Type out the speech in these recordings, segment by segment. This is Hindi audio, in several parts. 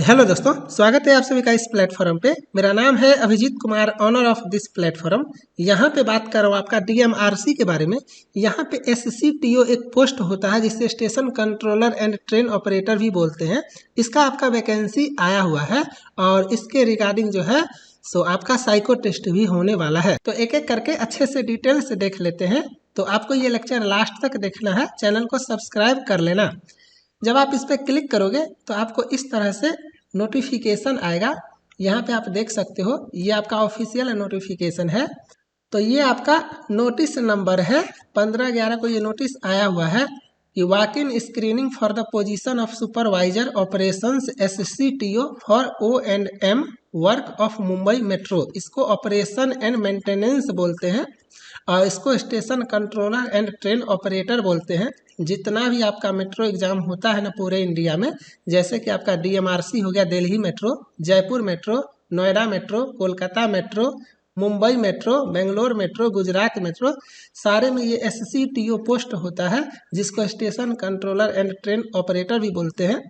हेलो दोस्तों, स्वागत है आप सभी का इस प्लेटफॉर्म पे। मेरा नाम है Abhijeet Kumar, owner of this platform. यहाँ पे बात कर रहा हूँ आपका डीएमआरसी के बारे में। यहाँ पे एससीटीओ एक पोस्ट होता है जिसे station controller and train operator भी बोलते हैं। इसका आपका वैकेंसी आया हुआ है और इसके रिगार्डिंग जो है सो आपका साइको टेस्ट भी होने वाला है। तो एक एक करके अच्छे से डिटेल से देख लेते हैं। तो आपको ये लेक्चर लास्ट तक देखना है, चैनल को सब्सक्राइब कर लेना। जब आप इस पर क्लिक करोगे तो आपको इस तरह से नोटिफिकेशन आएगा। यहाँ पे आप देख सकते हो, ये आपका ऑफिशियल नोटिफिकेशन है। तो ये आपका नोटिस नंबर है 15/11 को ये नोटिस आया हुआ है कि walk in screening for the position of supervisor operations SCTO फॉर O&M work of Mumbai metro. इसको ऑपरेशन एंड मेंटेनेंस बोलते हैं और इसको station controller and train operator बोलते हैं। जितना भी आपका मेट्रो एग्जाम होता है ना पूरे इंडिया में, जैसे कि आपका डीएमआरसी हो गया, Delhi metro, Jaipur metro, Noida metro, Kolkata metro, Mumbai metro, Bangalore metro, Gujarat metro, सारे में ये एससीटीओ पोस्ट होता है जिसको station controller and train operator भी बोलते हैं।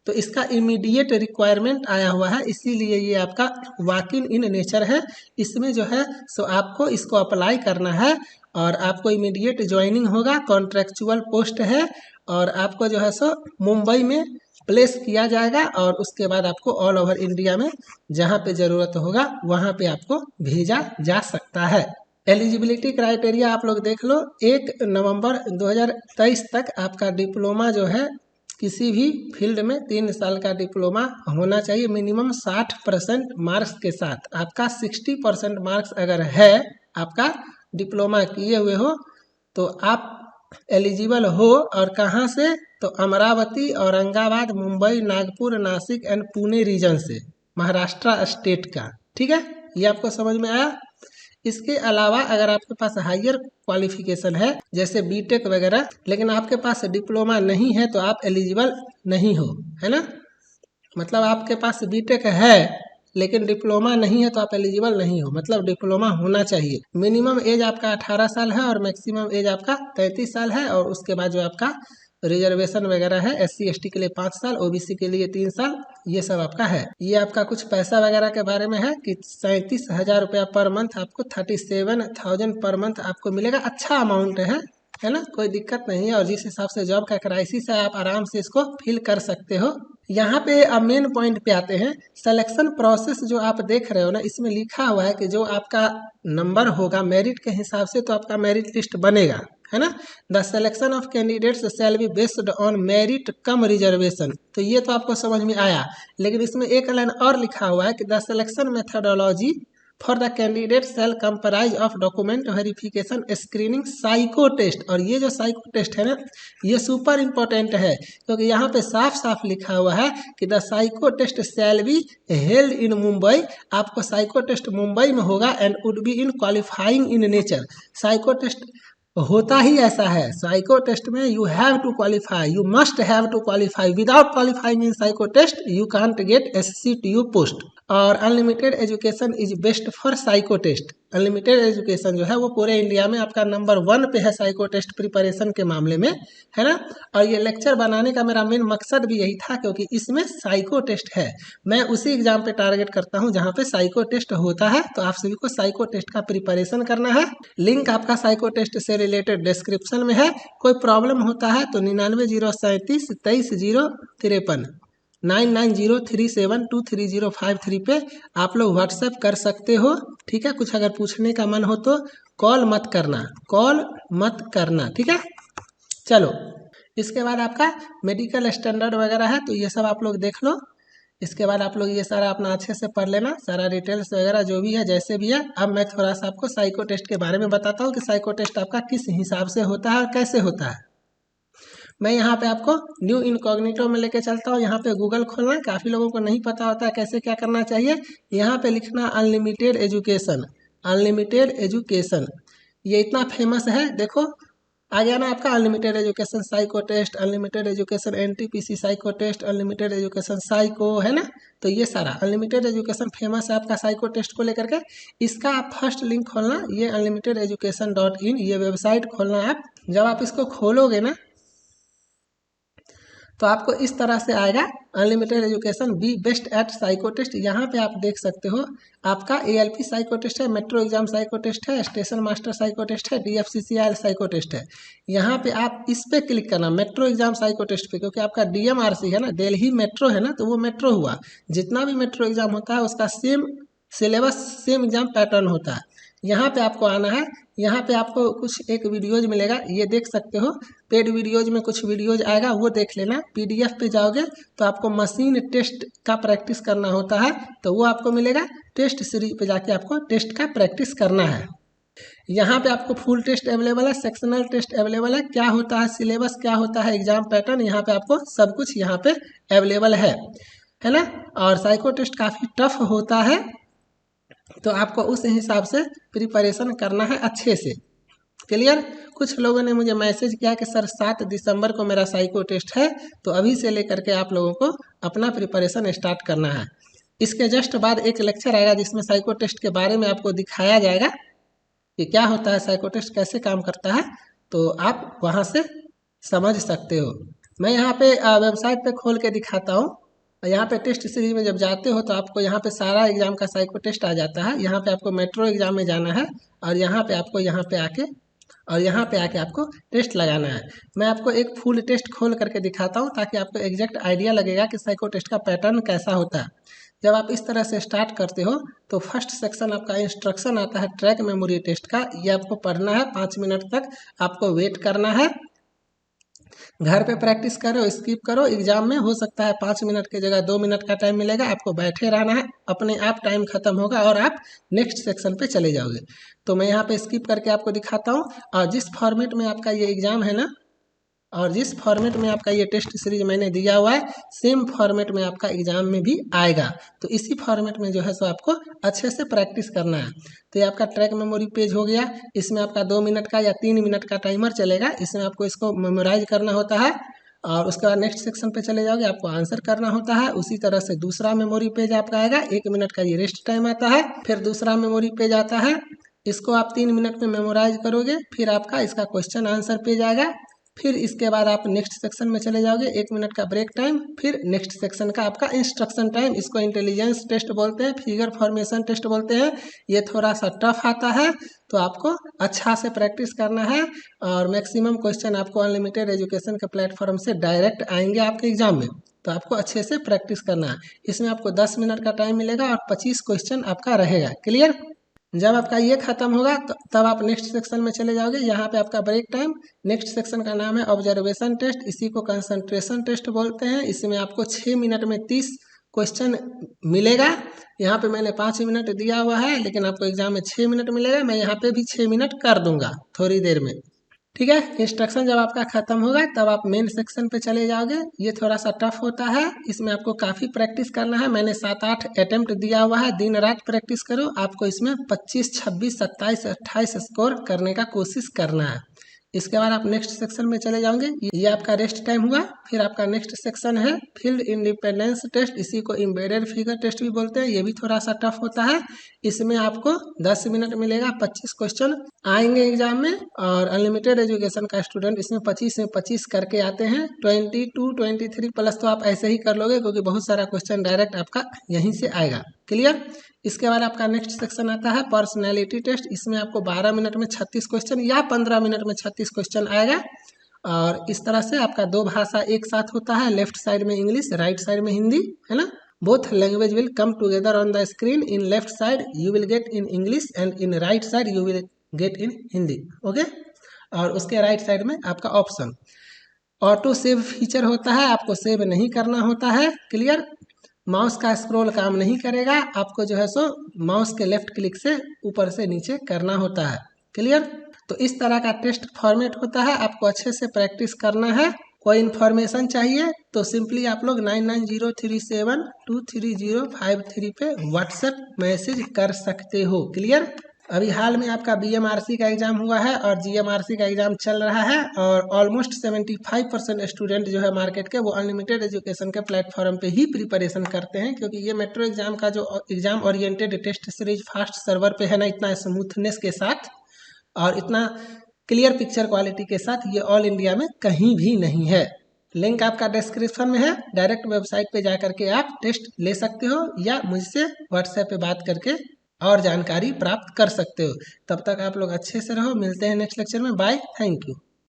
तो इसका इमीडिएट रिक्वायरमेंट आया हुआ है, इसीलिए ये आपका वॉक इन नेचर है। इसमें जो है सो आपको इसको अप्लाई करना है और आपको इमीडिएट ज्वाइनिंग होगा। कॉन्ट्रेक्चुअल पोस्ट है और आपको जो है सो मुंबई में प्लेस किया जाएगा और उसके बाद आपको ऑल ओवर इंडिया में जहाँ पे ज़रूरत होगा वहाँ पे आपको भेजा जा सकता है। एलिजिबिलिटी क्राइटेरिया आप लोग देख लो। 1 नवंबर 2023 तक आपका डिप्लोमा जो है किसी भी फील्ड में 3 साल का डिप्लोमा होना चाहिए, मिनिमम 60% मार्क्स के साथ। आपका 60% मार्क्स अगर है, आपका डिप्लोमा किए हुए हो, तो आप एलिजिबल हो। और कहाँ से? तो अमरावती, औरंगाबाद, मुंबई, नागपुर, नासिक एंड पुणे रीजन से, महाराष्ट्र स्टेट का। ठीक है, ये आपको समझ में आया। इसके अलावा अगर आपके पास हायर क्वालिफिकेशन है जैसे बीटेक वगैरह, लेकिन आपके पास डिप्लोमा नहीं है तो आप एलिजिबल नहीं हो, है ना। मतलब आपके पास बीटेक है लेकिन डिप्लोमा नहीं है तो आप एलिजिबल नहीं हो। मतलब डिप्लोमा होना चाहिए। मिनिमम एज आपका 18 साल है और मैक्सिमम एज आपका 33 साल है। और उसके बाद जो आपका रिजर्वेशन वगैरह है, SC ST के लिए 5 साल, OBC के लिए 3 साल, ये सब आपका है। ये आपका कुछ पैसा वगैरह के बारे में है कि 37,000 रुपया पर मंथ, आपको 37,000 पर मंथ आपको मिलेगा। अच्छा अमाउंट है ना, कोई दिक्कत नहीं है। और जिस हिसाब से जॉब का क्राइसिस है, आप आराम से इसको फिल कर सकते हो। यहाँ पे अब मेन पॉइंट पे आते हैं। सिलेक्शन प्रोसेस जो आप देख रहे हो ना, इसमें लिखा हुआ है कि जो आपका नंबर होगा मेरिट के हिसाब से, तो आपका मेरिट लिस्ट बनेगा, है ना। The selection of candidates shall be based on merit come reservation. तो ये तो आपको समझ में आया, लेकिन इसमें एक लाइन और लिखा हुआ है कि the selection methodology for the candidate shall comprise of document verification, screening, psycho test. और ये जो साइको टेस्ट है ना, ये सुपर इंपॉर्टेंट है, क्योंकि यहाँ पे साफ साफ लिखा हुआ है कि the psycho test shall be held in Mumbai. आपको साइको टेस्ट मुंबई में होगा and would be in qualifying in nature. Psycho test होता ही ऐसा है। साइको टेस्ट में you have to qualify, you must have to qualify. Without qualifying in psycho test you can't get SCTU post. और unlimited education is best for psycho test. Unlimited education जो है वो पूरे इंडिया में आपका नंबर 1 पे है साइको टेस्ट प्रिपरेशन के मामले में, है ना। और ये लेक्चर बनाने का मेरा मेन मकसद भी यही था, क्योंकि इसमें साइको टेस्ट है। मैं उसी एग्जाम पे टारगेट करता हूँ जहाँ पे साइको टेस्ट होता है। तो आप सभी को साइको टेस्ट का प्रिपरेशन करना है। लिंक आपका साइको टेस्ट से रिलेटेड डिस्क्रिप्शन में है। कोई प्रॉब्लम होता है तो 9907323053 9903723053 पे आप लोग व्हाट्सएप कर सकते हो। ठीक है, कुछ अगर पूछने का मन हो तो कॉल मत करना, ठीक है। चलो, इसके बाद आपका मेडिकल स्टैंडर्ड वगैरह है, तो ये सब आप लोग देख लो। इसके बाद आप लोग ये सारा अपना अच्छे से पढ़ लेना, सारा डिटेल्स वगैरह जो भी है जैसे भी है। अब मैं थोड़ा सा आपको साइको टेस्ट के बारे में बताता हूँ कि साइको टेस्ट आपका किस हिसाब से होता है और कैसे होता है। मैं यहाँ पे आपको न्यू इनकॉग्निटो में लेके चलता हूँ। यहाँ पे गूगल खोलना, काफ़ी लोगों को नहीं पता होता है कैसे क्या करना चाहिए। यहाँ पे लिखना अनलिमिटेड एजुकेशन, अनलिमिटेड एजुकेशन, ये इतना फेमस है। देखो आ गया ना आपका unlimited education psycho test, unlimited education NTPC psycho test, unlimited education psycho, है ना। तो ये सारा अनलिमिटेड एजुकेशन फेमस है आपका साइको टेस्ट को लेकर के। इसका आप फर्स्ट लिंक खोलना, ये unlimitededucation.in, ये वेबसाइट खोलना। आप जब आप इसको खोलोगे ना तो आपको इस तरह से आएगा unlimited education be best at psycho test. यहाँ पे आप देख सकते हो आपका ALP साइको टेस्ट है, मेट्रो एग्जाम साइको टेस्ट है, स्टेशन मास्टर साइको टेस्ट है, DFCCIL साइको टेस्ट है। यहाँ पे आप इस पे क्लिक करना मेट्रो एग्जाम साइको टेस्ट पे, क्योंकि आपका DMRC है ना, दिल्ली मेट्रो है ना, तो वो मेट्रो हुआ। जितना भी मेट्रो एग्जाम होता है उसका same syllabus same exam pattern होता है। यहाँ पे आपको आना है, यहाँ पे आपको कुछ एक वीडियोज मिलेगा, ये देख सकते हो पेड वीडियोज में कुछ वीडियोज आएगा, वो देख लेना। PDF पे जाओगे तो आपको मशीन टेस्ट का प्रैक्टिस करना होता है, तो वो आपको मिलेगा। टेस्ट सीरीज पे जाके आपको टेस्ट का प्रैक्टिस करना है। यहाँ पे आपको फुल टेस्ट अवेलेबल है, सेक्शनल टेस्ट अवेलेबल है, क्या होता है सिलेबस, क्या होता है एग्जाम पैटर्न, यहाँ पे आपको सब कुछ यहाँ पे अवेलेबल है ना। और साइको टेस्ट काफ़ी टफ होता है, तो आपको उस हिसाब से प्रिपरेशन करना है अच्छे से। क्लियर। कुछ लोगों ने मुझे मैसेज किया कि सर 7 दिसंबर को मेरा साइको टेस्ट है, तो अभी से लेकर के आप लोगों को अपना प्रिपरेशन स्टार्ट करना है। इसके जस्ट बाद एक लेक्चर आएगा जिसमें साइको टेस्ट के बारे में आपको दिखाया जाएगा कि क्या होता है साइको टेस्ट, कैसे काम करता है, तो आप वहाँ से समझ सकते हो। मैं यहाँ पे वेबसाइट पे खोल के दिखाता हूँ। यहाँ पे टेस्ट सीरीज में जब जाते हो तो आपको यहाँ पे सारा एग्जाम का साइको टेस्ट आ जाता है। यहाँ पे आपको मेट्रो एग्जाम में जाना है और यहाँ पे आपको यहाँ पे आके आपको टेस्ट लगाना है। मैं आपको एक फुल टेस्ट खोल करके दिखाता हूँ ताकि आपको एग्जैक्ट आइडिया लगेगा कि साइको टेस्ट का पैटर्न कैसा होता है। जब आप इस तरह से स्टार्ट करते हो तो फर्स्ट सेक्शन आपका इंस्ट्रक्शन आता है ट्रैक मेमोरी टेस्ट का, ये आपको पढ़ना है। 5 मिनट तक आपको वेट करना है। घर पे प्रैक्टिस करो, स्किप करो। एग्जाम में हो सकता है 5 मिनट की जगह 2 मिनट का टाइम मिलेगा, आपको बैठे रहना है, अपने आप टाइम खत्म होगा और आप नेक्स्ट सेक्शन पे चले जाओगे। तो मैं यहाँ पे स्किप करके आपको दिखाता हूँ। और जिस फॉर्मेट में आपका ये एग्जाम है ना, और जिस फॉर्मेट में आपका ये टेस्ट सीरीज मैंने दिया हुआ है, सेम फॉर्मेट में आपका एग्जाम में भी आएगा। तो इसी फॉर्मेट में जो है सो आपको अच्छे से प्रैक्टिस करना है। तो ये आपका ट्रैक मेमोरी पेज हो गया। इसमें आपका 2 मिनट का या 3 मिनट का टाइमर चलेगा। इसमें आपको इसको मेमोराइज करना होता है और उसके बाद नेक्स्ट सेक्शन पे चले जाओगे, आपको आंसर करना होता है। उसी तरह से दूसरा मेमोरी पेज आपका आएगा, 1 मिनट का ये रेस्ट टाइम आता है। फिर दूसरा मेमोरी पेज आता है, इसको आप 3 मिनट में मेमोराइज करोगे। फिर आपका इसका क्वेश्चन आंसर पेज आएगा। फिर इसके बाद आप नेक्स्ट सेक्शन में चले जाओगे, 1 मिनट का ब्रेक टाइम। फिर नेक्स्ट सेक्शन का आपका इंस्ट्रक्शन टाइम, इसको इंटेलिजेंस टेस्ट बोलते हैं, फिगर फॉर्मेशन टेस्ट बोलते हैं। ये थोड़ा सा टफ आता है, तो आपको अच्छा से प्रैक्टिस करना है। और मैक्सिमम क्वेश्चन आपको अनलिमिटेड एजुकेशन के प्लेटफॉर्म से डायरेक्ट आएंगे आपके एग्जाम में, तो आपको अच्छे से प्रैक्टिस करना है। इसमें आपको 10 मिनट का टाइम मिलेगा और 25 क्वेश्चन आपका रहेगा। क्लियर। जब आपका ये खत्म होगा तब आप नेक्स्ट सेक्शन में चले जाओगे। यहाँ पे आपका ब्रेक टाइम। नेक्स्ट सेक्शन का नाम है ऑब्जर्वेशन टेस्ट, इसी को कंसंट्रेशन टेस्ट बोलते हैं। इसमें आपको 6 मिनट में 30 क्वेश्चन मिलेगा। यहाँ पे मैंने 5 मिनट दिया हुआ है, लेकिन आपको एग्जाम में 6 मिनट मिलेगा। मैं यहाँ पे भी 6 मिनट कर दूंगा थोड़ी देर में। ठीक है। इंस्ट्रक्शन जब आपका खत्म होगा तब आप मेन सेक्शन पे चले जाओगे। ये थोड़ा सा टफ होता है, इसमें आपको काफ़ी प्रैक्टिस करना है। मैंने 7-8 अटेम्प्ट दिया हुआ है, दिन रात प्रैक्टिस करो। आपको इसमें 25, 26, 27, 28 स्कोर करने का कोशिश करना है। इसके बाद आप नेक्स्ट सेक्शन में चले जाओगे। ये आपका रेस्ट टाइम हुआ। फिर आपका नेक्स्ट सेक्शन है फील्ड इंडिपेंडेंस टेस्ट, इसी को एम्बेडेड फिगर टेस्ट भी बोलते हैं। ये भी थोड़ा सा टफ होता है। इसमें आपको 10 मिनट मिलेगा, 25 क्वेश्चन आएंगे एग्जाम में। और अनलिमिटेड एजुकेशन का स्टूडेंट इसमें 25 में 25 करके आते हैं। 22, 23 प्लस तो आप ऐसे ही कर लोगे, क्योंकि बहुत सारा क्वेश्चन डायरेक्ट आपका यहीं से आएगा। क्लियर। इसके बाद आपका नेक्स्ट सेक्शन आता है पर्सनैलिटी टेस्ट। इसमें आपको 12 मिनट में 36 क्वेश्चन या 15 मिनट में 36 क्वेश्चन आएगा। और इस तरह से आपका 2 भाषा एक साथ होता है, लेफ्ट साइड में इंग्लिश, राइट साइड में हिंदी, है ना। Both language will come together on the screen. In left side you will get in English and in right side you will get in Hindi. Okay. और उसके राइट साइड में आपका ऑप्शन ऑटो सेव फीचर होता है, आपको सेव नहीं करना होता है। क्लियर। माउस का स्क्रॉल काम नहीं करेगा, आपको जो है सो माउस के लेफ्ट क्लिक से ऊपर से नीचे करना होता है। क्लियर। तो इस तरह का टेस्ट फॉर्मेट होता है, आपको अच्छे से प्रैक्टिस करना है। कोई इन्फॉर्मेशन चाहिए तो सिंपली आप लोग 9903723053 पे व्हाट्सएप मैसेज कर सकते हो। क्लियर। अभी हाल में आपका BMRC का एग्जाम हुआ है और GMRC का एग्जाम चल रहा है, और ऑलमोस्ट 75% स्टूडेंट जो है मार्केट के, वो अनलिमिटेड एजुकेशन के प्लेटफॉर्म पे ही प्रिपरेशन करते हैं। क्योंकि ये मेट्रो एग्जाम का जो exam oriented test series fast server पे है ना, इतना स्मूथनेस के साथ और इतना क्लियर पिक्चर क्वालिटी के साथ ये ऑल इंडिया में कहीं भी नहीं है। लिंक आपका डिस्क्रिप्शन में है, डायरेक्ट वेबसाइट पे जा करके आप टेस्ट ले सकते हो या मुझसे व्हाट्सएप पे बात करके और जानकारी प्राप्त कर सकते हो। तब तक आप लोग अच्छे से रहो, मिलते हैं नेक्स्ट लेक्चर में। Bye, thank you.